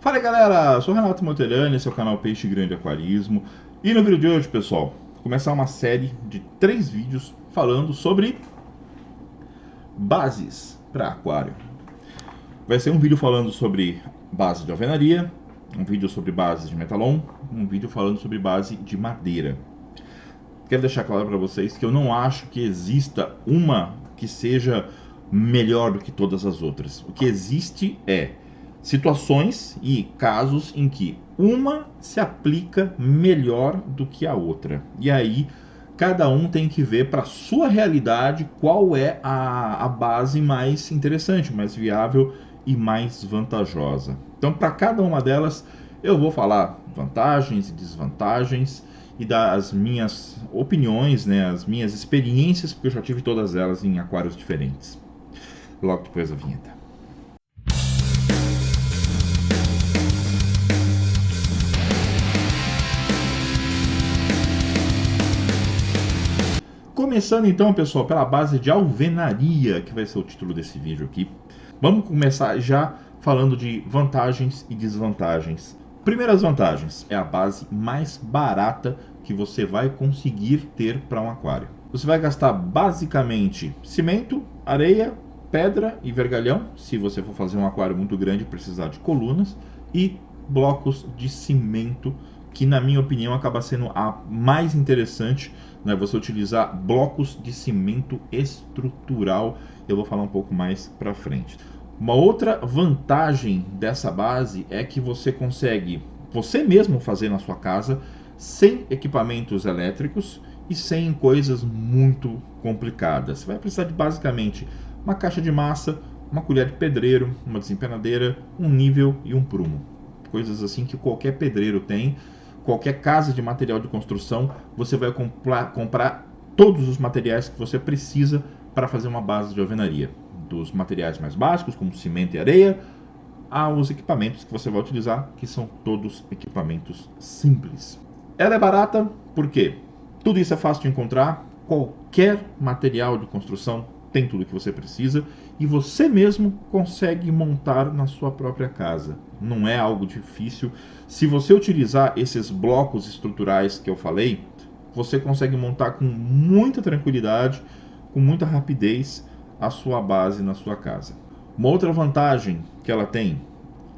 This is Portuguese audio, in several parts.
Fala aí, galera, sou o Renato Montelhani, esse é o canal Peixe Grande Aquarismo. E no vídeo de hoje, pessoal, vou começar uma série de 3 vídeos falando sobre bases para aquário. Vai ser um vídeo falando sobre base de alvenaria, um vídeo sobre base de metalon, um vídeo falando sobre base de madeira. Quero deixar claro para vocês que eu não acho que exista uma que seja melhor do que todas as outras. O que existe é situações e casos em que uma se aplica melhor do que a outra. E aí cada um tem que ver para a sua realidade qual é a base mais interessante, mais viável e mais vantajosa. Então, para cada uma delas, eu vou falar vantagens e desvantagens e dar as minhas opiniões, né, as minhas experiências, porque eu já tive todas elas em aquários diferentes. Logo depois da vinheta. Começando então, pessoal, pela base de alvenaria, que vai ser o título desse vídeo aqui. Vamos começar já falando de vantagens e desvantagens. Primeiras vantagens, é a base mais barata que você vai conseguir ter para um aquário. Você vai gastar basicamente cimento, areia, pedra e vergalhão, se você for fazer um aquário muito grande e precisar de colunas, e blocos de cimento, que na minha opinião acaba sendo a mais interessante, né? Você utilizar blocos de cimento estrutural. Eu vou falar um pouco mais para frente. Uma outra vantagem dessa base é que você consegue você mesmo fazer na sua casa sem equipamentos elétricos e sem coisas muito complicadas. Você vai precisar de basicamente uma caixa de massa, uma colher de pedreiro, uma desempenadeira, um nível e um prumo. Coisas assim que qualquer pedreiro tem. Qualquer casa de material de construção, você vai comprar todos os materiais que você precisa para fazer uma base de alvenaria. Dos materiais mais básicos, como cimento e areia, aos equipamentos que você vai utilizar, que são todos equipamentos simples. Ela é barata porque tudo isso é fácil de encontrar, qualquer material de construção tem tudo que você precisa e você mesmo consegue montar na sua própria casa. Não é algo difícil. Se você utilizar esses blocos estruturais que eu falei, você consegue montar com muita tranquilidade, com muita rapidez, a sua base na sua casa. Uma outra vantagem que ela tem,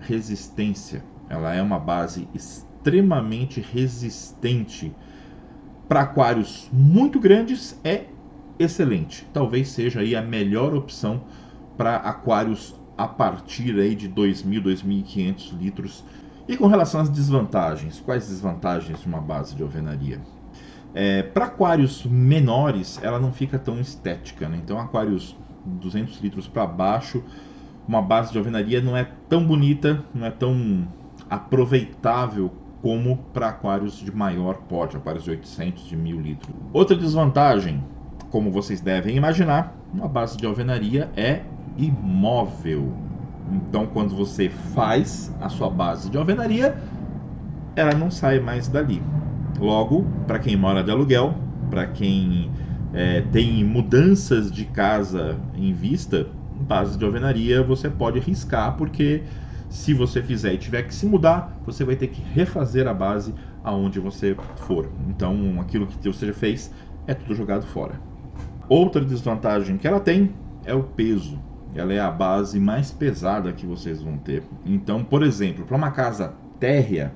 resistência. Ela é uma base extremamente resistente. Para aquários muito grandes é excelente. Talvez seja aí a melhor opção para aquários a partir aí de 2.000, 2.500 litros. E com relação às desvantagens, quais desvantagens de uma base de alvenaria? Para aquários menores, ela não fica tão estética, né? Então, aquários 200 litros para baixo, uma base de alvenaria não é tão bonita, não é tão aproveitável como para aquários de maior porte, aquários de 800, de 1.000 litros. Outra desvantagem, como vocês devem imaginar, uma base de alvenaria é imóvel. Então, quando você faz a sua base de alvenaria, ela não sai mais dali. Logo, para quem mora de aluguel, para quem tem mudanças de casa em vista, base de alvenaria você pode riscar, porque se você fizer e tiver que se mudar, você vai ter que refazer a base aonde você for. Então, aquilo que você já fez é tudo jogado fora. Outra desvantagem que ela tem é o peso. Ela é a base mais pesada que vocês vão ter. Então, por exemplo, para uma casa térrea,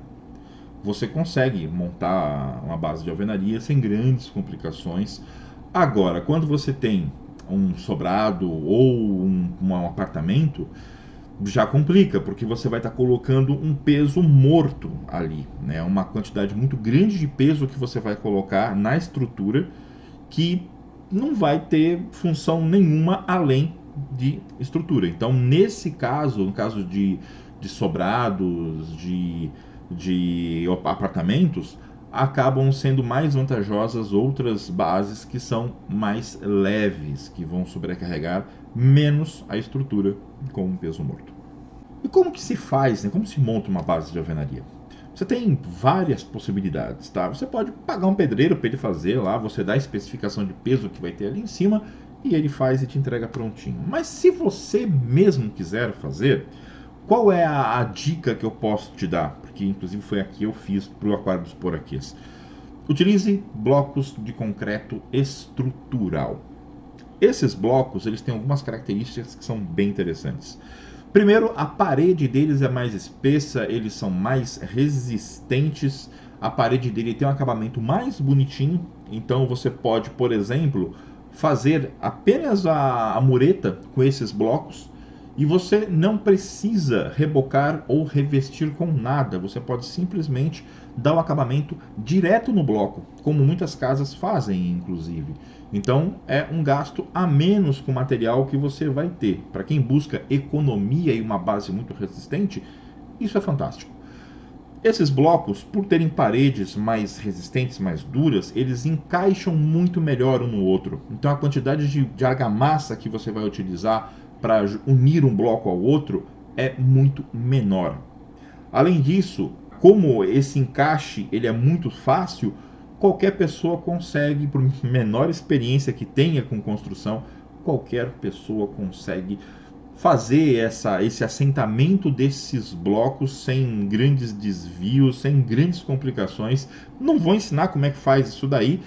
você consegue montar uma base de alvenaria sem grandes complicações. Agora, quando você tem um sobrado ou um apartamento, já complica, porque você vai estar colocando um peso morto ali, né? Uma quantidade muito grande de peso que você vai colocar na estrutura que não vai ter função nenhuma além de estrutura. Então, nesse caso, no caso de sobrados, de apartamentos, acabam sendo mais vantajosas outras bases que são mais leves, que vão sobrecarregar menos a estrutura com um peso morto. E como que se faz, né? Como se monta uma base de alvenaria? Você tem várias possibilidades, tá? Você pode pagar um pedreiro para ele fazer lá, você dá a especificação de peso que vai ter ali em cima e ele faz e te entrega prontinho. Mas se você mesmo quiser fazer, qual é a dica que eu posso te dar? Porque inclusive foi aqui que eu fiz para o aquário dos poraquês. Utilize blocos de concreto estrutural. Esses blocos eles têm algumas características que são bem interessantes. Primeiro, a parede deles é mais espessa, eles são mais resistentes, a parede dele tem um acabamento mais bonitinho, então você pode, por exemplo, fazer apenas a mureta com esses blocos e você não precisa rebocar ou revestir com nada, você pode simplesmente dar o acabamento direto no bloco, como muitas casas fazem, inclusive. Então é um gasto a menos com o material que você vai ter. Para quem busca economia e uma base muito resistente, isso é fantástico. Esses blocos, por terem paredes mais resistentes, mais duras, eles encaixam muito melhor um no outro. Então a quantidade de argamassa que você vai utilizar para unir um bloco ao outro é muito menor. Além disso, como esse encaixe ele é muito fácil, qualquer pessoa consegue, por menor experiência que tenha com construção, qualquer pessoa consegue fazer esse assentamento desses blocos sem grandes desvios, sem grandes complicações. Não vou ensinar como é que faz isso daí.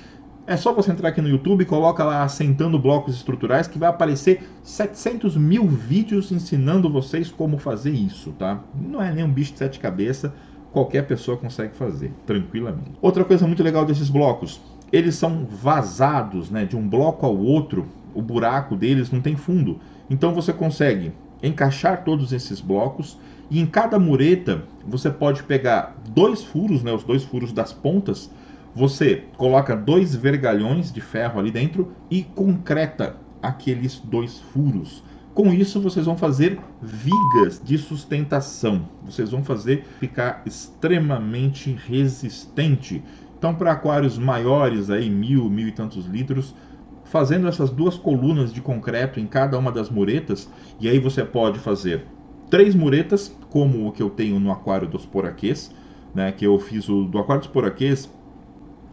É só você entrar aqui no YouTube e coloca lá assentando blocos estruturais que vai aparecer 700 mil vídeos ensinando vocês como fazer isso, tá? Não é nem um bicho de sete cabeças, qualquer pessoa consegue fazer, tranquilamente. Outra coisa muito legal desses blocos, eles são vazados, né? De um bloco ao outro, o buraco deles não tem fundo. Então você consegue encaixar todos esses blocos e em cada mureta você pode pegar dois furos, né? Os dois furos das pontas. Você coloca dois vergalhões de ferro ali dentro e concreta aqueles dois furos. Com isso, vocês vão fazer vigas de sustentação. Vocês vão fazer ficar extremamente resistente. Então, para aquários maiores, aí 1.000 e tantos litros, fazendo essas duas colunas de concreto em cada uma das muretas, e aí você pode fazer 3 muretas, como o que eu tenho no aquário dos poraquês, né, que eu fiz o do aquário dos poraquês.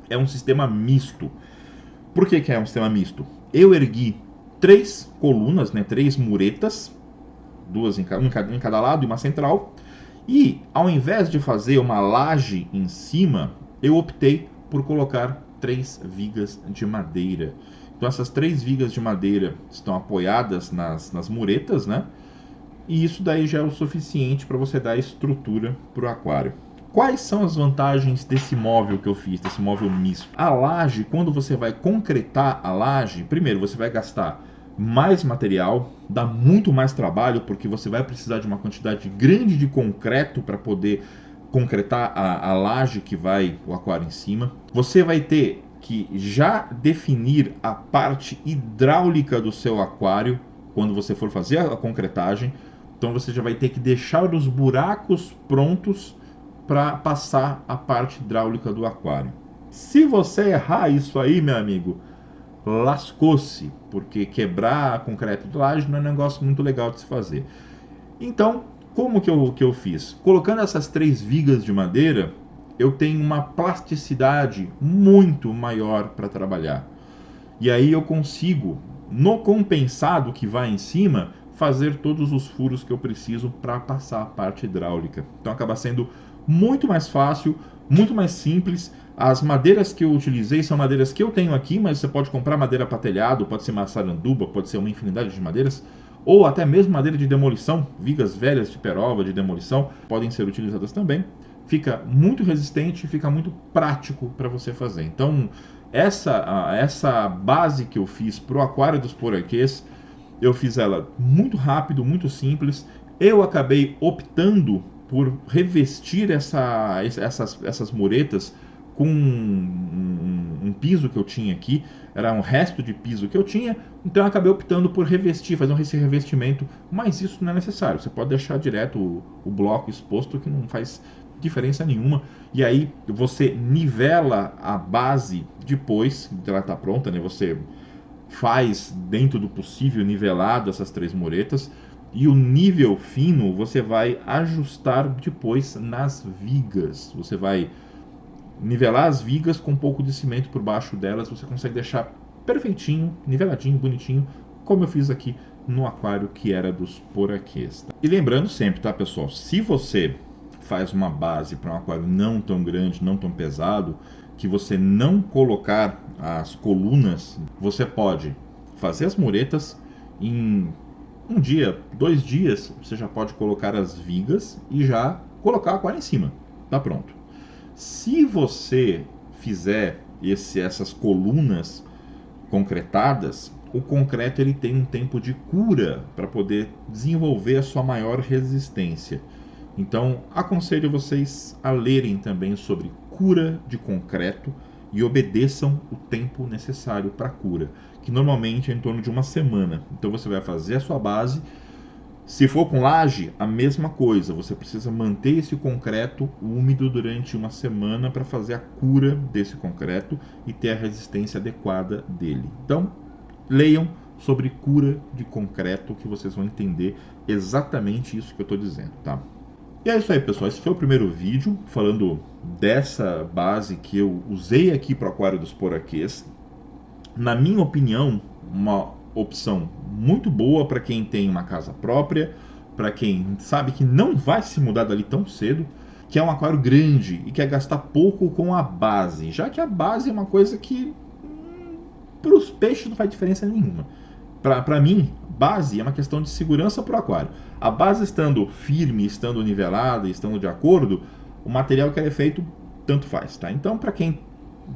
É um sistema misto. Por que é um sistema misto? Eu ergui 3 colunas, né, 3 muretas, duas em cada lado e uma central. E ao invés de fazer uma laje em cima, eu optei por colocar 3 vigas de madeira. Então essas 3 vigas de madeira estão apoiadas nas muretas, né? E isso daí já é o suficiente para você dar estrutura para o aquário. Quais são as vantagens desse móvel que eu fiz, desse móvel misto? A laje, quando você vai concretar a laje, primeiro você vai gastar mais material, dá muito mais trabalho, porque você vai precisar de uma quantidade grande de concreto para poder concretar a laje que vai o aquário em cima. Você vai ter que já definir a parte hidráulica do seu aquário quando você for fazer a concretagem. Então você já vai ter que deixar os buracos prontos para passar a parte hidráulica do aquário. Se você errar isso aí, meu amigo, lascou-se, porque quebrar concreto de laje não é um negócio muito legal de se fazer. Então, como que eu fiz? Colocando essas 3 vigas de madeira, eu tenho uma plasticidade muito maior para trabalhar. E aí eu consigo, no compensado que vai em cima, fazer todos os furos que eu preciso para passar a parte hidráulica. Então acaba sendo muito mais fácil, muito mais simples. As madeiras que eu utilizei são madeiras que eu tenho aqui, mas você pode comprar madeira para telhado, pode ser maçaranduba, pode ser uma infinidade de madeiras, ou até mesmo madeira de demolição, vigas velhas de perova de demolição, podem ser utilizadas também. Fica muito resistente e fica muito prático para você fazer. Então, essa base que eu fiz para o aquário dos poraquês, eu fiz ela muito rápido, muito simples. Eu acabei optando por revestir essas muretas com um piso que eu tinha aqui, era um resto de piso que eu tinha, então eu acabei optando por revestir, fazer esse revestimento, mas isso não é necessário, você pode deixar direto o bloco exposto que não faz diferença nenhuma, e aí você nivela a base depois que ela está pronta, né? Você faz dentro do possível nivelado essas 3 muretas, e o nível fino você vai ajustar depois nas vigas. Você vai nivelar as vigas com um pouco de cimento por baixo delas. Você consegue deixar perfeitinho, niveladinho, bonitinho, como eu fiz aqui no aquário que era dos poraquês. E lembrando sempre, tá, pessoal, se você faz uma base para um aquário não tão grande, não tão pesado, que você não colocar as colunas, você pode fazer as muretas em um dia, 2 dias, você já pode colocar as vigas e já colocar o aquário em cima. Tá pronto. Se você fizer essas colunas concretadas, o concreto ele tem um tempo de cura para poder desenvolver a sua maior resistência. Então, aconselho vocês a lerem também sobre cura de concreto e obedeçam o tempo necessário para a cura, que normalmente é em torno de uma semana. Então, você vai fazer a sua base. Se for com laje, a mesma coisa. Você precisa manter esse concreto úmido durante uma semana para fazer a cura desse concreto e ter a resistência adequada dele. Então, leiam sobre cura de concreto que vocês vão entender exatamente isso que eu estou dizendo, tá? E é isso aí, pessoal. Esse foi o primeiro vídeo falando dessa base que eu usei aqui para o aquário dos poraquês. Na minha opinião, uma opção muito boa para quem tem uma casa própria, para quem sabe que não vai se mudar dali tão cedo, que é um aquário grande e quer gastar pouco com a base, já que a base é uma coisa que para os peixes não faz diferença nenhuma. Para mim, base é uma questão de segurança para o aquário. A base estando firme, estando nivelada, estando de acordo, o material que é feito tanto faz, tá? Então, para quem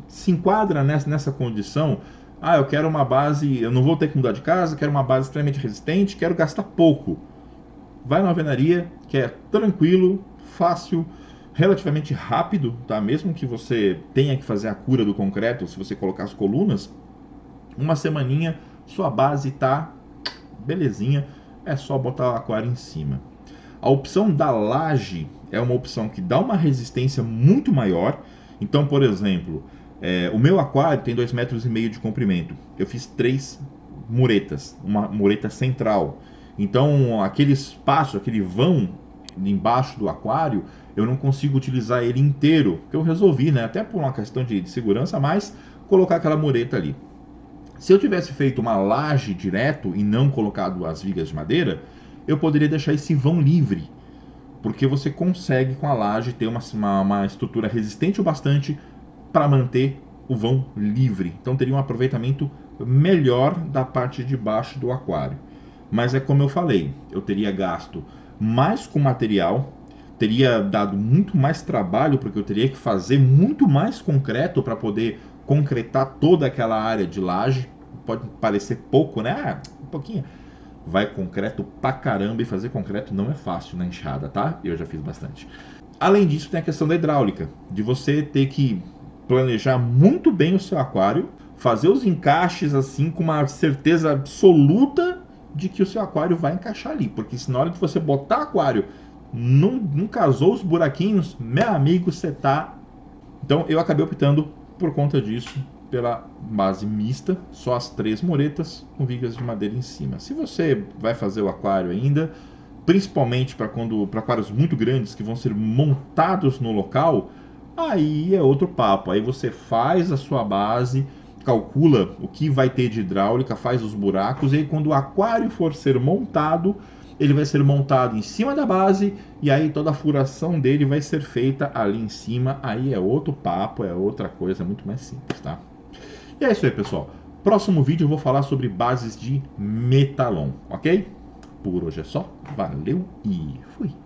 se enquadra nessa condição, eu quero uma base, eu não vou ter que mudar de casa, quero uma base extremamente resistente, quero gastar pouco. Vai na alvenaria, que é tranquilo, fácil, relativamente rápido, tá? Mesmo que você tenha que fazer a cura do concreto, se você colocar as colunas, uma semaninha, sua base tá belezinha, é só botar o aquário em cima. A opção da laje é uma opção que dá uma resistência muito maior. Então, por exemplo, o meu aquário tem 2,5 metros de comprimento. Eu fiz 3 muretas, uma mureta central. Então, aquele espaço, aquele vão embaixo do aquário, eu não consigo utilizar ele inteiro, porque eu resolvi, né, até por uma questão de segurança, mas colocar aquela mureta ali. Se eu tivesse feito uma laje direto e não colocado as vigas de madeira, eu poderia deixar esse vão livre, porque você consegue com a laje ter uma estrutura resistente o bastante para manter o vão livre. Então teria um aproveitamento melhor da parte de baixo do aquário. Mas é como eu falei, eu teria gasto mais com material, teria dado muito mais trabalho, porque eu teria que fazer muito mais concreto para poder concretar toda aquela área de laje. Pode parecer pouco, né? Um pouquinho. Vai concreto pra caramba, e fazer concreto não é fácil na enxada, tá? Eu já fiz bastante. Além disso, tem a questão da hidráulica, de você ter que planejar muito bem o seu aquário, fazer os encaixes assim com uma certeza absoluta de que o seu aquário vai encaixar ali, porque se na hora que você botar aquário não casou os buraquinhos, meu amigo, você tá... Então eu acabei optando por conta disso pela base mista, só as 3 muretas com vigas de madeira em cima. Se você vai fazer o aquário ainda, principalmente para aquários muito grandes que vão ser montados no local, aí é outro papo. Aí você faz a sua base, calcula o que vai ter de hidráulica, faz os buracos, e aí quando o aquário for ser montado, ele vai ser montado em cima da base, e aí toda a furação dele vai ser feita ali em cima. Aí é outro papo, é outra coisa muito mais simples, tá? E é isso aí, pessoal. Próximo vídeo eu vou falar sobre bases de metalon, ok? Por hoje é só. Valeu e fui!